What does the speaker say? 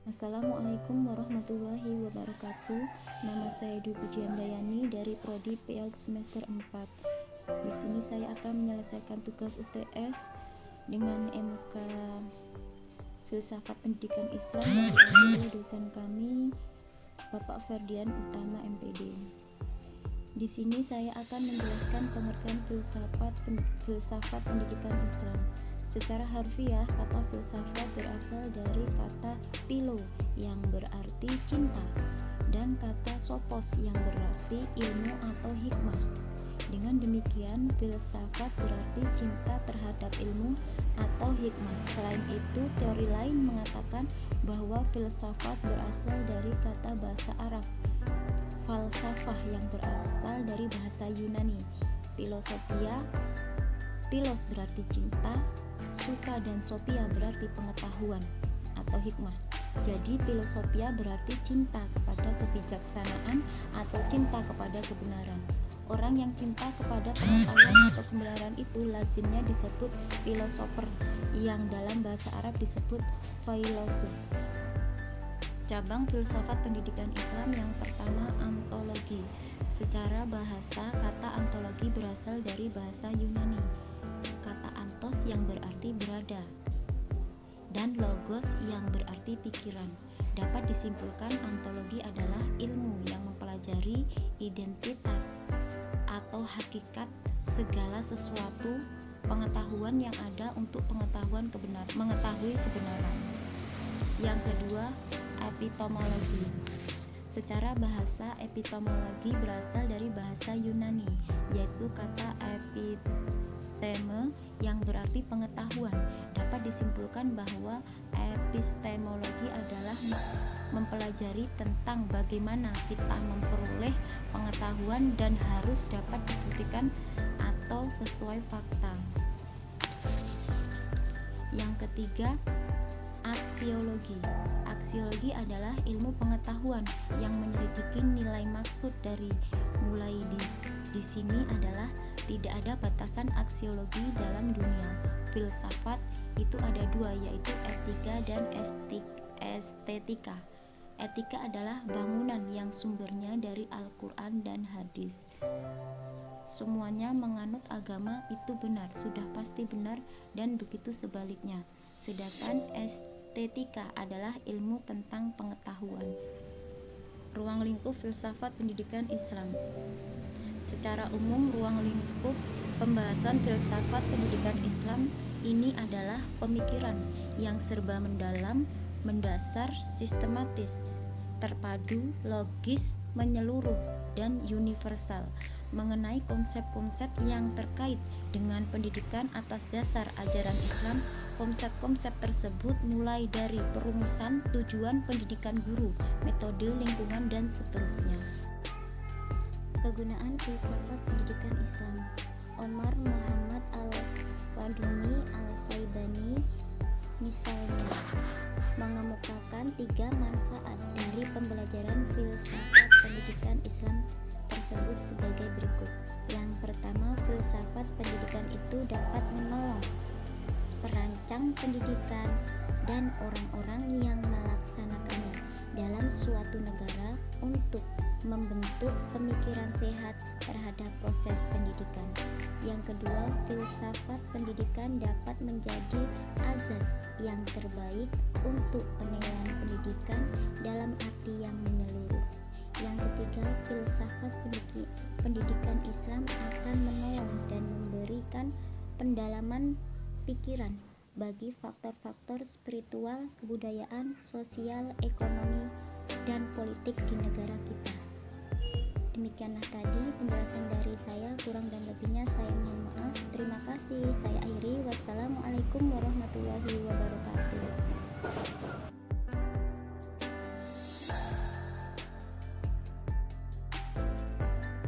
Assalamualaikum warahmatullahi wabarakatuh. Nama saya Dwi Pujiandayani dari Prodi PL semester 4. Di sini saya akan menyelesaikan tugas UTS dengan MK Filsafat Pendidikan Islam yang diambil dosen kami Bapak Ferdian Utama MPD. Di sini saya akan menjelaskan pengertian filsafat pendidikan Islam. Secara harfiah, kata filsafat berasal dari kata philo yang berarti cinta dan kata sophos yang berarti ilmu atau hikmah. Dengan demikian, filsafat berarti cinta terhadap ilmu atau hikmah. Selain itu, teori lain mengatakan bahwa filsafat berasal dari kata bahasa Arab falsafah yang berasal dari bahasa Yunani philosophia. Philos berarti cinta, suka dan sophia berarti pengetahuan atau hikmah. Jadi philosophia berarti cinta kepada kebijaksanaan atau cinta kepada kebenaran. Orang yang cinta kepada pengetahuan atau kebenaran itu lazimnya disebut filosofer, yang dalam bahasa Arab disebut filosof. Cabang filsafat pendidikan Islam yang pertama, ontologi. Secara bahasa, kata ontologi berasal dari bahasa Yunani, kata antos yang berarti berada, dan logos yang berarti pikiran. Dapat disimpulkan ontologi adalah ilmu yang mempelajari identitas atau hakikat segala sesuatu, pengetahuan yang ada untuk mengetahui kebenaran. Yang kedua, epistemologi. Secara bahasa, epistemologi berasal dari bahasa Yunani, yaitu kata episteme yang berarti pengetahuan. Dapat disimpulkan bahwa epistemologi adalah mempelajari tentang bagaimana kita memperoleh pengetahuan dan harus dapat dibuktikan atau sesuai fakta. Yang ketiga, aksiologi. Aksiologi adalah ilmu pengetahuan yang menyelidiki nilai maksud dari mulai di sini adalah tidak ada batasan aksiologi dalam dunia. Filsafat itu ada dua, yaitu etika dan estetika. Etika adalah bangunan yang sumbernya dari Al-Quran dan hadis. Semuanya menganut agama itu benar, sudah pasti benar, dan begitu sebaliknya. Sedangkan estetika adalah ilmu tentang pengetahuan. Ruang lingkup filsafat pendidikan Islam. Secara umum, ruang lingkup pembahasan filsafat pendidikan Islam ini adalah pemikiran yang serba mendalam, mendasar, sistematis, terpadu, logis, menyeluruh, dan universal mengenai konsep-konsep yang terkait dengan pendidikan atas dasar ajaran Islam. Konsep-konsep tersebut mulai dari perumusan tujuan pendidikan guru, metode, lingkungan, dan seterusnya. Kegunaan filsafat pendidikan Islam. Omar Muhammad Al-Waduni Al-Saibani misalnya mengemukakan 3 manfaat dari pembelajaran filsafat pendidikan Islam tersebut sebagai berikut. Yang pertama, filsafat pendidikan itu dapat menolong perancang pendidikan dan orang-orang yang melaksanakannya dalam suatu negara untuk membentuk pemikiran sehat terhadap proses pendidikan. Yang kedua, filsafat pendidikan dapat menjadi azas yang terbaik untuk penilaian pendidikan dalam arti yang menyeluruh. Yang ketiga, filsafat pendidikan Islam akan menolong dan memberikan pendalaman pikiran bagi faktor-faktor spiritual, kebudayaan, sosial, ekonomi, dan politik di negara kita. Demikianlah tadi penjelasan dari saya, kurang dan lebihnya saya mohon maaf. Terima kasih, saya akhiri. Wassalamualaikum warahmatullahi wabarakatuh.